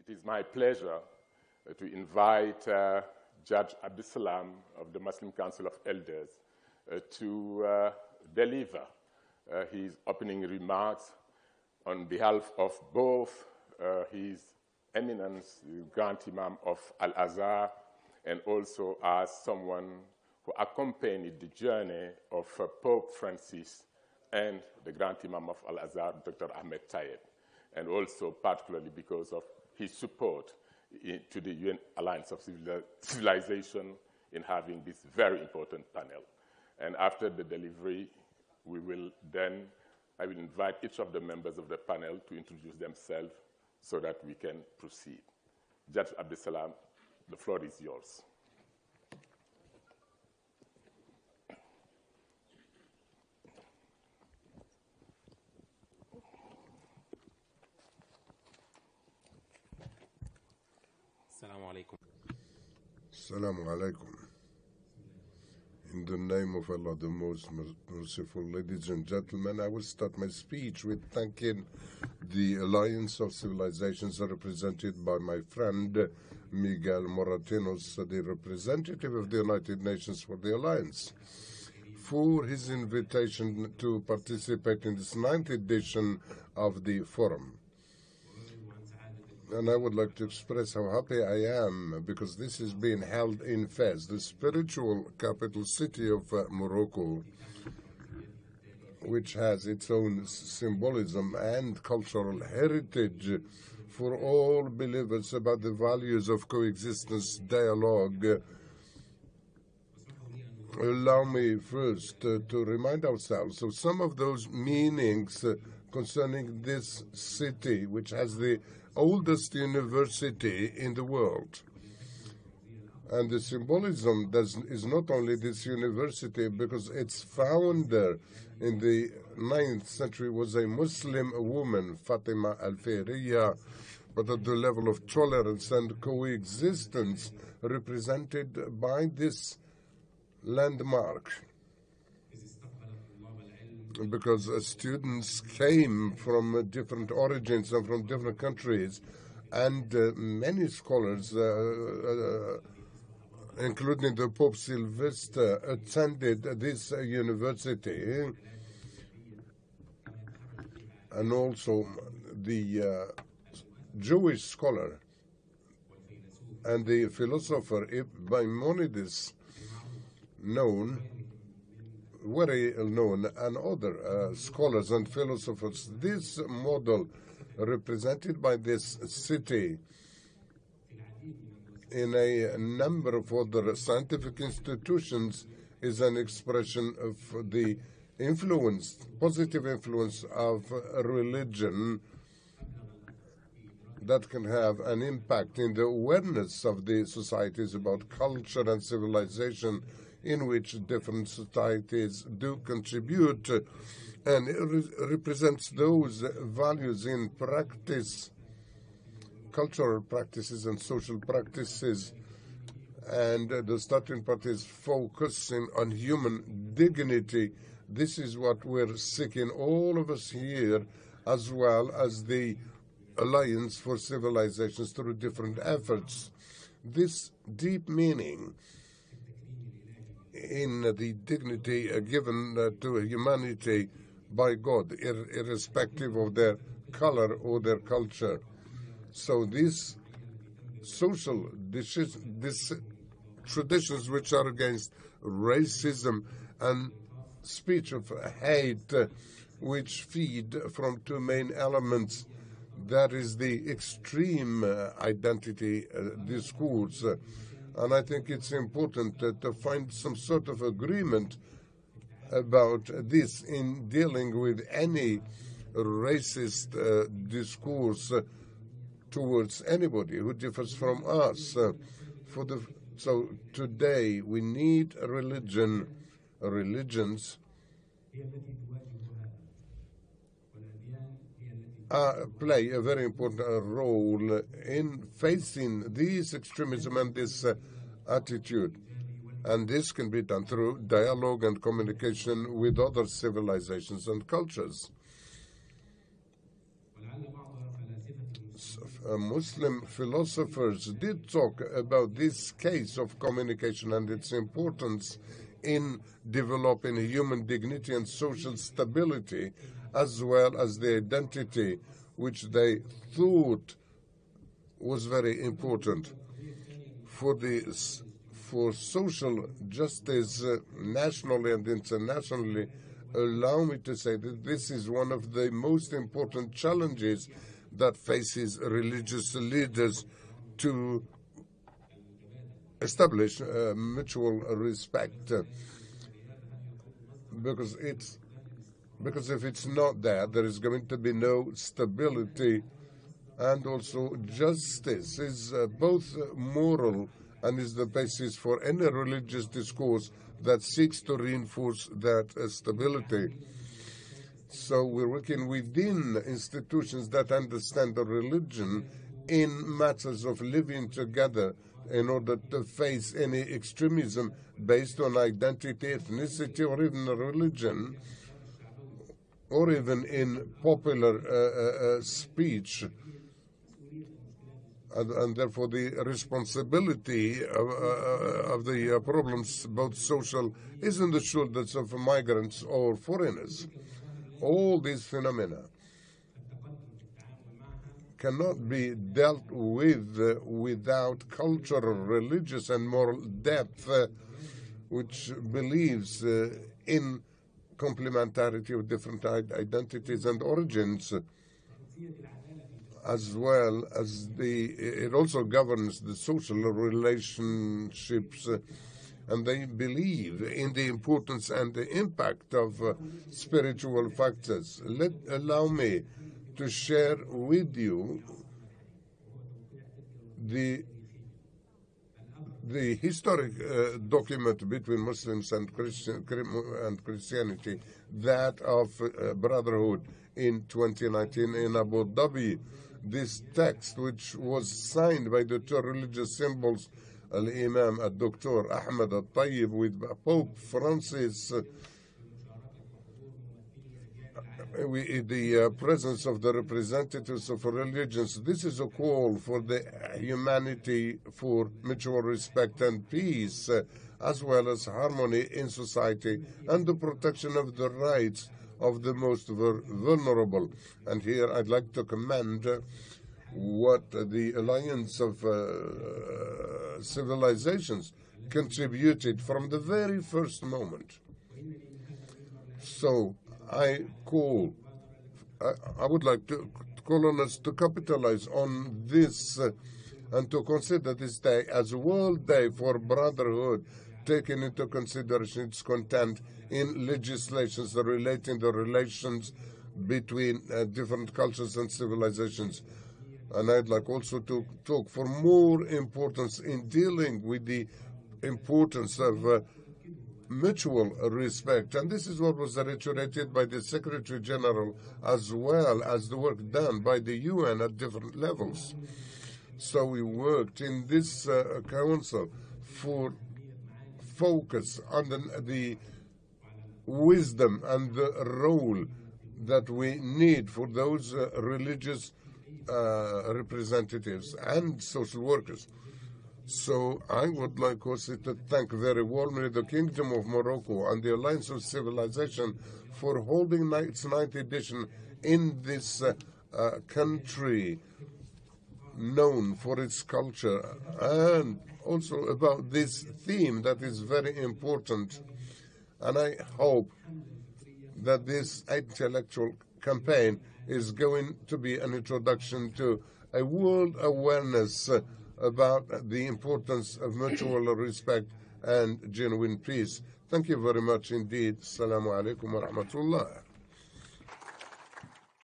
It is my pleasure to invite Judge Abdelsalam of the Muslim Council of Elders to deliver his opening remarks on behalf of both His Eminence, the Grand Imam of al-Azhar, and also as someone who accompanied the journey of Pope Francis and the Grand Imam of al-Azhar, Dr. Ahmed Tayeb, and also particularly because of his support to the UN Alliance of Civilization in having this very important panel. And after the delivery, I will invite each of the members of the panel to introduce themselves so that we can proceed. Judge Abdelsalam, the floor is yours. Assalamu alaikum. In the name of Allah, the most merciful, ladies and gentlemen, I will start my speech with thanking the Alliance of Civilizations represented by my friend Miguel Moratinos, the representative of the United Nations for the Alliance, for his invitation to participate in this 9th edition of the forum. And I would like to express how happy I am because this is being held in Fez, the spiritual capital city of Morocco, which has its own symbolism and cultural heritage for all believers about the values of coexistence, dialogue. Allow me first to remind ourselves of some of those meanings concerning this city, which has the oldest university in the world. And the symbolism is not only this university, because its founder in the 9th century was a Muslim woman, Fatima al-Fihriya, but at the level of tolerance and coexistence represented by this landmark. Because students came from different origins and from different countries, and many scholars, including the Pope Sylvester, attended this university, and also the Jewish scholar and the philosopher Maimonides, very known, and other scholars and philosophers. This model represented by this city in a number of other scientific institutions is an expression of the influence, positive influence of religion that can have an impact in the awareness of the societies about culture and civilization in which different societies do contribute, and it represents those values in practice, cultural practices and social practices. And the starting point is focusing on human dignity. This is what we're seeking, all of us here, as well as the Alliance for Civilizations, through different efforts. This deep meaning in the dignity given to humanity by God, irrespective of their color or their culture. So these social traditions which are against racism and speech of hate, which feed from two main elements. That is the extreme identity discourse. And I think it's important to find some sort of agreement about this in dealing with any racist discourse towards anybody who differs from us. So today we need religions play a very important role in facing this extremism and this attitude. And this can be done through dialogue and communication with other civilizations and cultures. Muslim philosophers did talk about this case of communication and its importance in developing human dignity and social stability, as well as the identity which they thought was very important for social justice nationally and internationally. Allow me to say that this is one of the most important challenges that faces religious leaders to establish mutual respect, because if it's not there, there is going to be no stability. And also justice is both moral and is the basis for any religious discourse that seeks to reinforce that stability. So we're working within institutions that understand the religion in matters of living together in order to face any extremism based on identity, ethnicity, or even religion, or even in popular speech. And therefore the responsibility of the problems, both social, is on the shoulders of migrants or foreigners. All these phenomena cannot be dealt with without cultural, religious, and moral depth, which believes in complementarity of different identities and origins, as well as it also governs the social relationships, and they believe in the importance and the impact of spiritual factors. Allow me to share with you the historic document between Muslims and Christianity, that of Brotherhood in 2019 in Abu Dhabi. This text, which was signed by the two religious symbols, Al-Imam Dr. Ahmed Al-Tayyib, with Pope Francis, the presence of the representatives of religions. This is a call for the humanity, for mutual respect and peace, as well as harmony in society and the protection of the rights of the most vulnerable. And here I'd like to commend what the Alliance of Civilizations contributed from the very first moment. So I would like to call on us to capitalize on this and to consider this day as a World Day for Brotherhood, taking into consideration its content in legislations relating the relations between different cultures and civilizations. And I'd like also to talk for more importance in dealing with the importance of mutual respect. And this is what was reiterated by the Secretary General, as well as the work done by the UN at different levels. So we worked in this council for focus on the wisdom and the role that we need for those religious representatives and social workers. So I would like also to thank very warmly the Kingdom of Morocco and the Alliance of Civilization for holding its 9th edition in this country known for its culture, and also about this theme that is very important. And I hope that this intellectual campaign is going to be an introduction to a world awareness about the importance of mutual respect and genuine peace. Thank you very much indeed. Assalamu alaikum wa rahmatullah.